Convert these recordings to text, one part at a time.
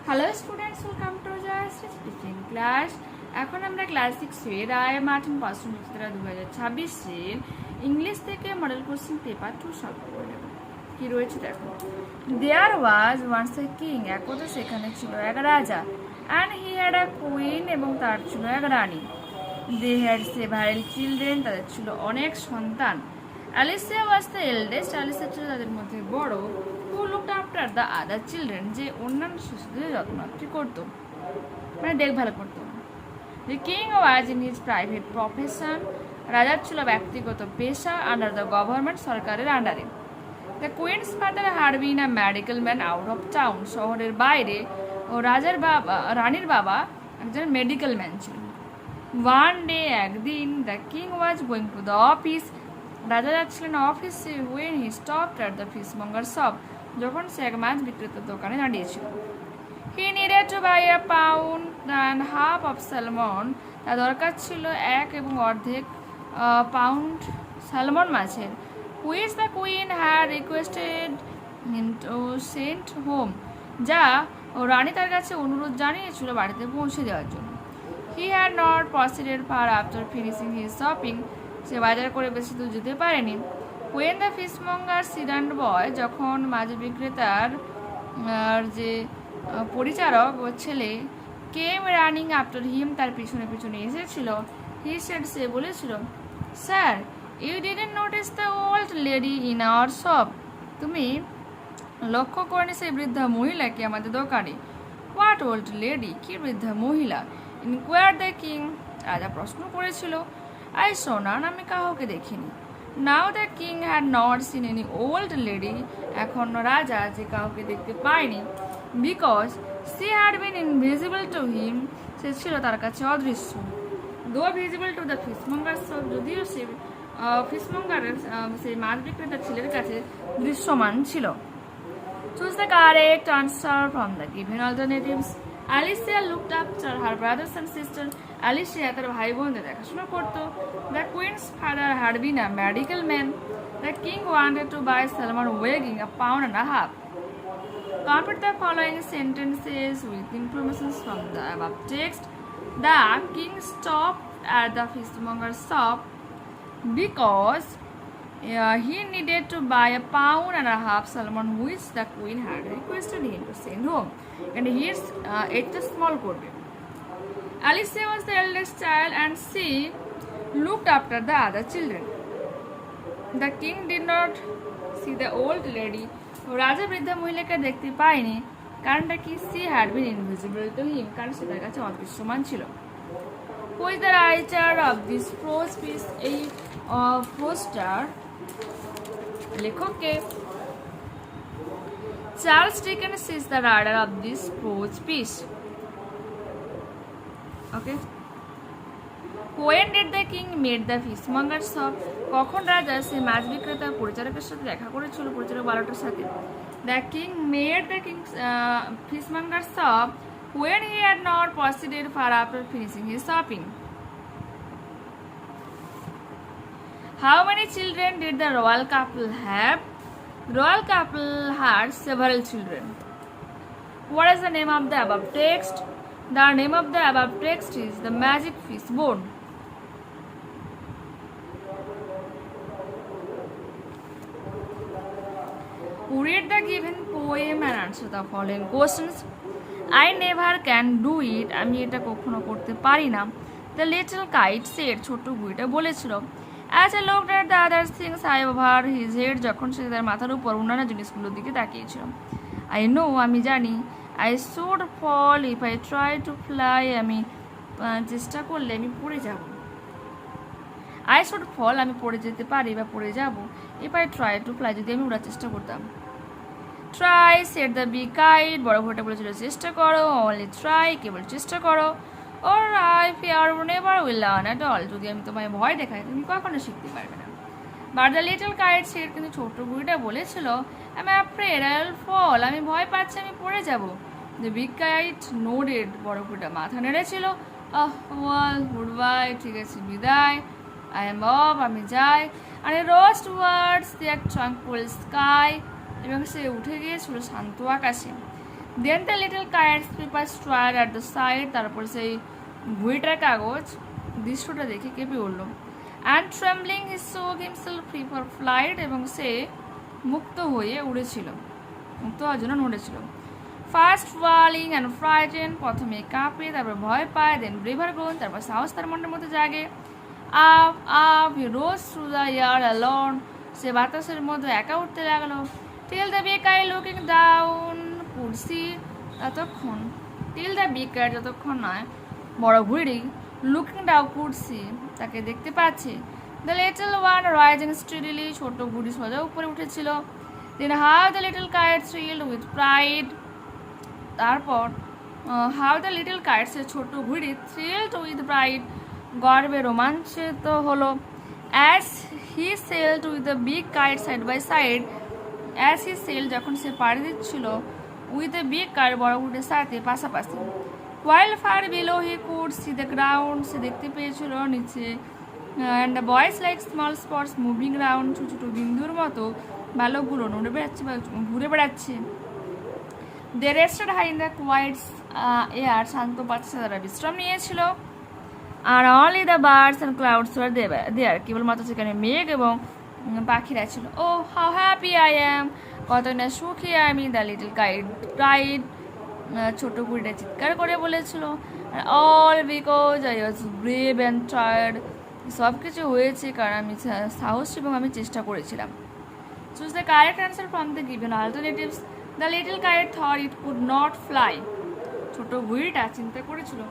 Hello students, welcome to just teaching class. এখন আমরা class 6 এর রায় মার্টিন পার্সন 2026 এর ইংলিশ থেকে মডেল কোশ্চেন পেপার 2 সলভ করে নেব। কি রয়েছে দেখো। দেয়ার ওয়াজ ওয়ান্স এ কিং, একদা সেখানে ছিল এক রাজা, and he had a queen, এবং তার ছিল এক রানী। দে হ্যাড সেভারেল চিলড্রেন, তাদের ছিল অনেক সন্তান। Alicia was the eldest, Alicia ছিল তাদের মধ্যে বড়। Who looked after the other children, যে অন্যান্য শিশুদের যত্নআত্তি করত, মানে দেখভাল করত। The king was in his private profession, রাজার ছিল ব্যক্তিগত পেশা, আন্ডার দ্য গভর্নমেন্ট, সরকারের আন্ডারে। The queen's father had been a medical man out of town, শহরের বাইরে ও রানীর বাবা একজন মেডিকেল ম্যান ছিলেন। ওয়ান ডে, একদিন, the king was going to the office, রাজা যাচ্ছিলেন অফিসে। When he stopped at the fishmonger shop, যখন সে এক মাছ বিক্রেতার দোকানে দাঁড়িয়েছিল। He needed to buy a pound and half of salmon, তার দরকার ছিল 1 এবং অর্ধেক পাউন্ড স্যালমন মাছের। Which the queen had requested him to send home, যা রানী তার কাছে অনুরোধ জানিয়েছিল বাড়িতে পৌঁছে দেওয়ার জন্য। He had not proceeded far after finishing his shopping, সে বাজার করে বেশি দূর যেতে পারেনি। ওয়েন দ্য ফিশমঙ্গার সিডান্ট বয়, যখন মাছ বিক্রেতার যে পরিচারক ও ছেলে কেম রানিং আফটার হিম, তার পিছনে পিছনে এসেছিল। হি সেড, সে বলেছিল, sir you didn't notice the old lady in our shop, তুমি লক্ষ্য করেনি সেই বৃদ্ধা মহিলাকে আমাদের দোকানে। হোয়াট ওল্ড লেডি, কি বৃদ্ধা মহিলা? ইনকোয়ার দ্য কিং, রাজা প্রশ্ন করেছিল। আই সো নান, আমি কাউকে দেখিনি। Now the king had not seen any old lady, এখন রাজা যে কাউকে দেখতে পায়নি। Because she had been invisible to him, সে ছিল তার কাছে অদৃশ্য। Though visible to the fishmonger shop, যদিও সে ফিশমঙ্গারের সেই মাছ বিক্রেতার ছেলের কাছে দৃশ্যমান ছিল। Choose the correct answer from the given alternatives. Alicia looked after her brothers and sisters. Alicia তার ভাই বোনদের দেখাশোনা করত। The queen's father had been a medical man. The king wanted to buy salmon weighing a pound and a half. Complete the following sentences with information from the above text. The king stopped at the fishmonger's shop because he needed to buy a pound and a half salmon, which the queen had requested him to send home. And here's it's a small code. Alicia was the eldest child, and she looked after the other children. The king did not see the old lady. রাজা বৃদ্ধা মহিলাকে দেখতে পায়নি, কারণটা কি? she had been invisible to him, কারণ সে তার কাছে অদৃশ্যমান ছিল। Who is the writer of this prose piece? এই পোস্টার লেখককে। Charles Dickens is the writer of this prose piece. Okay. When did the king meet the fishmonger shop? কখন রাজা সে মাছ বিক্রেতার পরিচারকের সাথে দেখা করেছিল, পরিচারক বালকটার সাথে? The king met the fishmonger shop when he had not proceeded far after finishing his shopping. How many children did the royal couple have? The royal couple had several children. What is the name of the above text? The name of the above text is The Magic Fish Bone. Read the given poem and answer the following questions. I never can do it, আমি এটা কখনো করতে পারি না। The little kite said, ছোট্ট বুড়িটা বলেছিল। As I looked at the other things high over his head, যখন সে তার মাথার উপর অন্যান্য জিনিসগুলোর দিকে তাকিয়েছিল। I know, আমি জানি। I should fall if I try to fly, আমি চেষ্টা করলে আমি পড়ে যাব। I should fall, আমি পড়ে যেতে পারি বা পড়ে যাব। If I try to fly, যদি আমি উড়ার চেষ্টা করতাম। Try said the big kite, বড় ঘোড়াটা বলেছিল চেষ্টা করো। Only try, কেবল চেষ্টা করো। Or I fear never will learn at all, যদি আমি তোমায় ভয় দেখাই তুমি কখনো শিখতে পারবে না। But the little kite said, কিন্তু ছোট্ট বুড়িটা বলেছিল, I'm afraid I will fall, আমি ভয় পাচ্ছি আমি পড়ে যাব। The big kite nodded, বড় বুড়িটা মাথা নেড়েছিল। Well, goodbye, ঠিক আছে বিদায়। I am off, আমি যাই। And it rose towards the tranquil sky, এবং সে উঠে গিয়েছিল শান্ত আকাশে। Then the little kites paper stirred at the side, তারপর সেই ঘুড়িটার কাগজ দৃশ্যটা দেখে কেঁপে উঠল। অ্যান্ড ট্রেমব্লিং হি শোক হিমসেলফ ফ্রি ফর ফ্লাইট, এবং সে মুক্ত হয়ে উড়েছিল, মুক্ত হওয়ার জন্য নড়েছিল। ফার্স্ট ওয়ালিং অ্যান্ড ফ্রাইটেন, প্রথমে কাঁপে, তারপর ভয় পায়, দেন ব্রেভার গ্রোন, তারপর সাহস তার মনের মধ্যে জাগে। Up up he rose through the air alone, সে বাতাসের মধ্যে একা উঠতে লাগলো। Till the bigger looking down could see, ততক্ষণ টিল দ্য বিকার, যতক্ষণ নয় বড় ঘুড়ি, লুকিং ডাউন কুড সি, তাকে দেখতে পাচ্ছে। The little one rising steadily, ছোট ঘুড়ি সোজা উপরে উঠেছিল। Then how the little kite thrilled with pride, তারপর হাউ দ্য লিটল কাইটস, ছোট ঘুড়ি, থ্রিলড উইথ প্রাইড, গর্বে রোমাঞ্চিত হলো। As he sailed with the big kite side by side, as he sail, যখন সে পাড়ি দিচ্ছিল, উইথ দ্য বিগ কাইট, বড় ঘুড়ির সাথে পাশাপাশি। While far below he could see the ground, সে দেখতে পেয়েছিল নিচে। And the boys like small spots moving round, ছোটো ছোটো বিন্দুর মতো বালকগুলো নড়ে বেড়াচ্ছে বা ঘুরে বেড়াচ্ছে। They rested high in the quiet air, শান্ত বাতাসে তারা বিশ্রাম নিয়েছিল। আর only the birds and clouds were there, কেবলমাত্র সেখানে মেঘ এবং পাখিরা ছিল। Oh how happy I am, কত না সুখী আমি। দ্য লিটল কাইট ক্রাইড, ছোট কুড়িটা চিৎকার করে বলেছিল। All because I was brave and tired, সব কিছু হয়েছে কারণ আমি সাহস এবং আমি চেষ্টা করেছিলাম। Choose the correct answer from the given alternatives. The little kite thought it could not fly, ছোট ঘুড়িটা চিন্তা করেছিল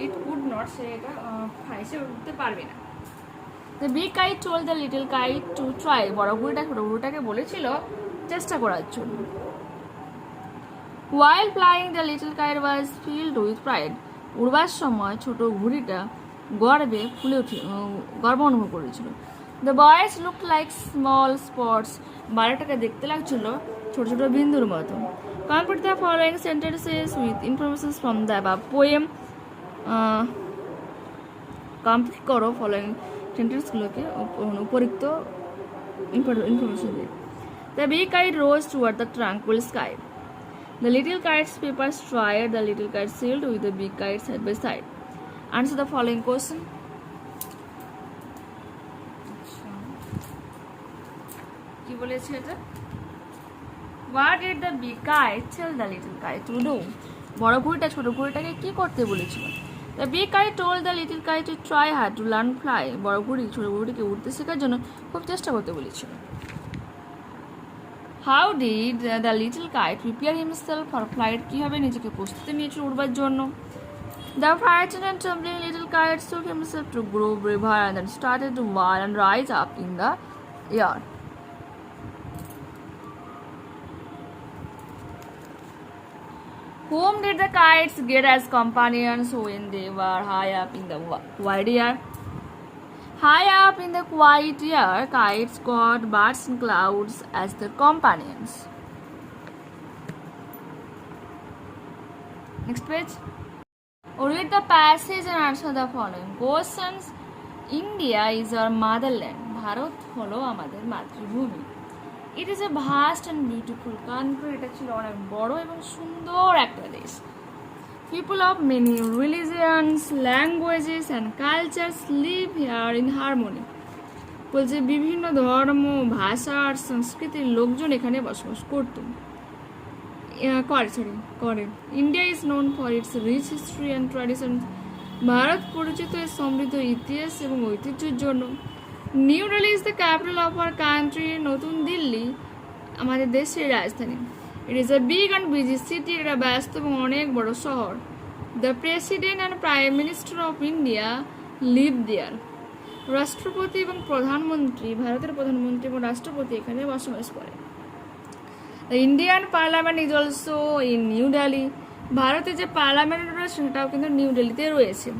ইট কুড নট, সে এটা সে উঠতে পারবে না। The big kite told the little kite to try, বড় ঘুড়িটা ছোট ঘুড়িটাকে বলেছিল চেষ্টা করার জন্য। While flying the little kite was filled with pride, উড়বার সময় ছোট ঘুড়িটা গর্বে ফুলে গর্ব অনুভব করেছিল। The boys look like small spots, বারোটাকে দেখতে লাগছিল ছোট ছোট বিন্দুর মতো। Complete the following sentences with information from the above poem, complete করো ফলোয়িং সেন্টেন্সগুলোকে উপরিক্ত ইনফরমেশন দিয়ে। The big kite rose toward the tranquil sky, the little kites paper stirred, the little kite sailed with the big kite side by side. Answer the following question. কি বলেছে এটা? What did the big kite tell the little kite to do? বড় ঘুড়িটা ছোট ঘুড়িটাকে কি করতে বলেছিল? The big kite told the little kite to try hard to learn fly. বড় ঘুড়ি ছোট ঘুড়িকে উড়তে শেখার জন্য খুব চেষ্টা করতে বলেছিল। How did the little kite prepare himself for flight? কিভাবে নিজেকে প্রস্তুতি নিয়েছিল উড়বার জন্য? The frightened and trembling little kite shook himself to grow braver and then started to whirl and rise up in the air. Whom did the kites get as companions when they were high up in the wide air? High up in the quiet air, kites got birds and clouds as their companions. Next page. Read the passage and answer the following questions. India is our motherland. Bharat হলো আমাদের মাতৃভূমি. It is a vast and beautiful country. এটা ছিল অনেক বড় এবং সুন্দর একটা দেশ. People of many religions, languages and cultures live here in harmony. বলছে বিভিন্ন ধর্ম, ভাষা আর সংস্কৃতির লোকজন এখানে বসবাস করত। করে India is known for its rich history and tradition, ভারত পরিচিত এর সমৃদ্ধ ইতিহাস এবং ঐতিহ্যের জন্য। New Delhi is the capital of our country, নতুন দিল্লি আমাদের দেশের রাজধানী। It is a big and busy city, এটা ব্যস্ত এবং অনেক বড় শহর। The president and prime minister of India live there, রাষ্ট্রপতি এবং প্রধানমন্ত্রী, ভারতের প্রধানমন্ত্রী এবং রাষ্ট্রপতি এখানে বসবাস করে। The Indian Parliament is also in New Delhi. ভারতের যে পার্লামেন্ট রয়েছে সেটাও কিন্তু নিউ দিল্লিতে রয়েছে।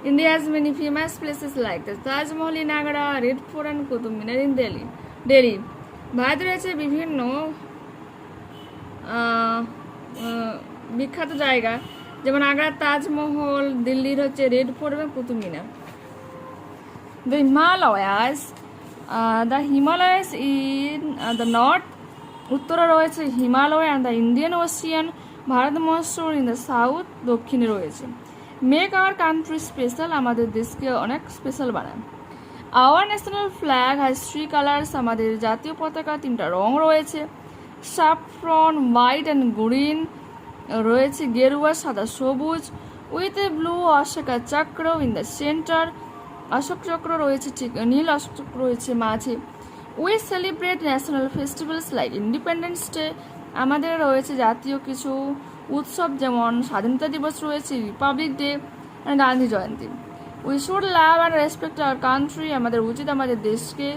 India has many famous places like the Taj Mahal in Agra, Red Fort and Qutub Minar in Delhi. ভারতে রয়েছে বিভিন্ন বিখ্যাত জায়গা, যেমন আগ্রার তাজমহল, দিল্লির হচ্ছে রেড ফোর্ট এবং Qutub Minar. The Himalayas in the north, উত্তরে রয়েছে Himalaya and the Indian Ocean, Bharat মহাসাগর ইন দ্য সাউথ দক্ষিণে রয়েছে। মেক আওয়ার কান্ট্রি স্পেশাল, আমাদের দেশকে অনেক স্পেশাল বানায়। Our national flag has 3 colours, আমাদের জাতীয় পতাকা 3টা রং রয়েছে। স্যাফরন, হোয়াইট অ্যান্ড গ্রিন রয়েছে, গেরুয়া, সাদা, সবুজ, উইথ এ ব্লু অশোকা চক্র ইন দ্য সেন্টার, অশোক চক্র রয়েছে, ঠিক নীল অশোক চক্র রয়েছে মাঝে। We celebrate national festivals like independence day, আমাদের রয়েছে জাতীয় কিছু উৎসব যেমন স্বাধীনতা দিবস রয়েছে, Republic day, Gandhi Jayanti. We should love and respect our country, আমাদের উচিত আমাদের দেশকে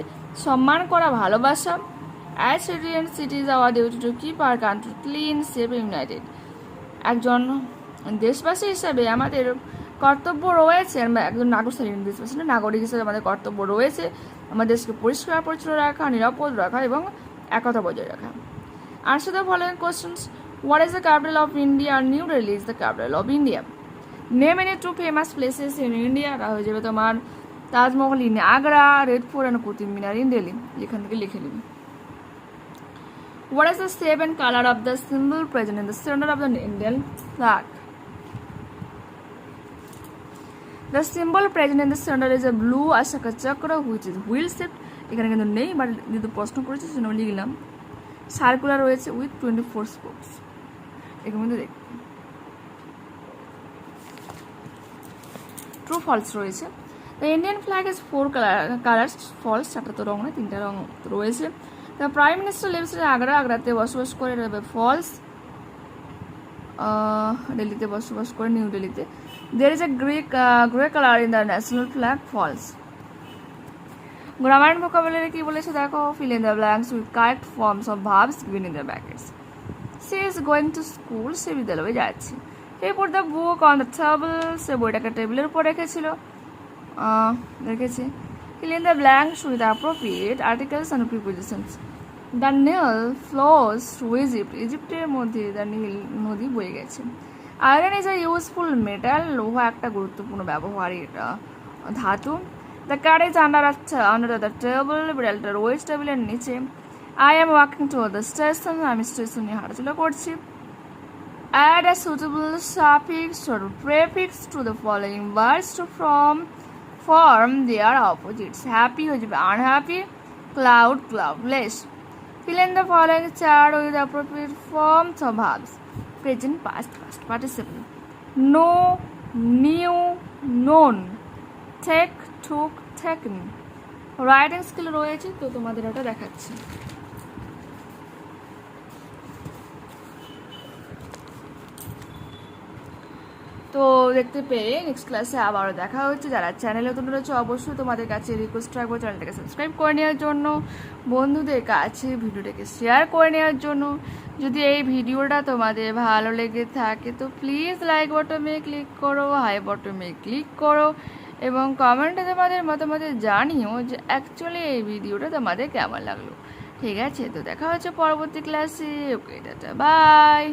সম্মান করা, ভালোবাসা। As citizens it is our duty to keep our country clean, safe, United, একজন দেশবাসী হিসাবে আমাদের কর্তব্য রয়েছে, একজন দেশবাসী নাগরিক হিসেবে আমাদের কর্তব্য রয়েছে আমাদের দেশকে পরিষ্কার পরিচ্ছন্ন রাখা, নিরাপদ রাখা এবং একতা বজায় রাখা। Answer the following questions. What is the capital of India? New Delhi is the capital of India. Name any 2 famous places in India, হয়ে যাবে তোমার Taj Mahal in Agra, red fort and Qutub Minar in Delhi, এখান থেকে লিখে নিবি। What is the shape and color of the symbol present in the center of the Indian flag? The symbol present in the center is a blue Ashoka chakra which is wheel shaped. এখানে কিন্তু নেই, but যেহেতু প্রশ্ন করেছে সেজন্য লিখলাম। Circular রয়েছে with 24 spokes, এর মধ্যে দেখবে ট্রু ফলস রয়েছে। The Indian flag is 4 colors, false, 4টা তো রং না, 3টা রং রয়েছে। The Prime Minister lives in Agra, আগ্রাতে বসবাস করে, এটা ফলস। দিল্লিতে বসবাস করে, নিউ দিল্লিতে। There is a grey color in the national flag, false. Grammar and vocabulary কি বলেছে দেখো, fill in the blanks with correct forms of verbs given in the brackets. She is going to school, সে বিদ্যালয়ে যাচ্ছে। He put the book on the table, সে বইটাকে টেবিলের উপর রেখেছিল, রেখেছে। Fill in the blanks with appropriate articles and prepositions. The Nile flows through Egypt, ইজিপ্টের মধ্যে the নীল নদী বয়ে গেছে। Iron is a useful metal, লোহা একটা গুরুত্বপূর্ণ ব্যবহারী ধাতু। The car is under the table, বিড়ালটা রয়েছে টেবিলের নিচে। I am walking to the station, আমি স্টেশনে হাঁটাচলা করছি। Add a suitable suffix or prefix to the following words to form their opposites. Happy হয়ে যাবে unhappy, cloud cloudless. Fill in the following chart with appropriate forms of verbs. Present, past, past participle. Know, knew, known. Take, took, taken. Writing skill রয়েছে, তো তোমাদের ওটা দেখাচ্ছি। তো দেখতে পেয়ে নেক্সট ক্লাসে আবারও দেখা হচ্ছে। যারা চ্যানেলে নতুন রয়েছে অবশ্যই তোমাদের কাছে রিকোয়েস্ট রাখবো চ্যানেলটাকে সাবস্ক্রাইব করে নেওয়ার জন্য, বন্ধুদের কাছে ভিডিওটাকে শেয়ার করে নেওয়ার জন্য। যদি এই ভিডিওটা তোমাদের ভালো লেগে থাকে তো প্লিজ লাইক বটনে ক্লিক করো, হাই বটনে ক্লিক করো এবং কমেন্টে তোমাদের মতামত জানিও যে অ্যাকচুয়ালি এই ভিডিওটা তোমাদের কেমন লাগলো। ঠিক আছে, তো দেখা হচ্ছে পরবর্তী ক্লাসে। ওকে, টাটা, বাই।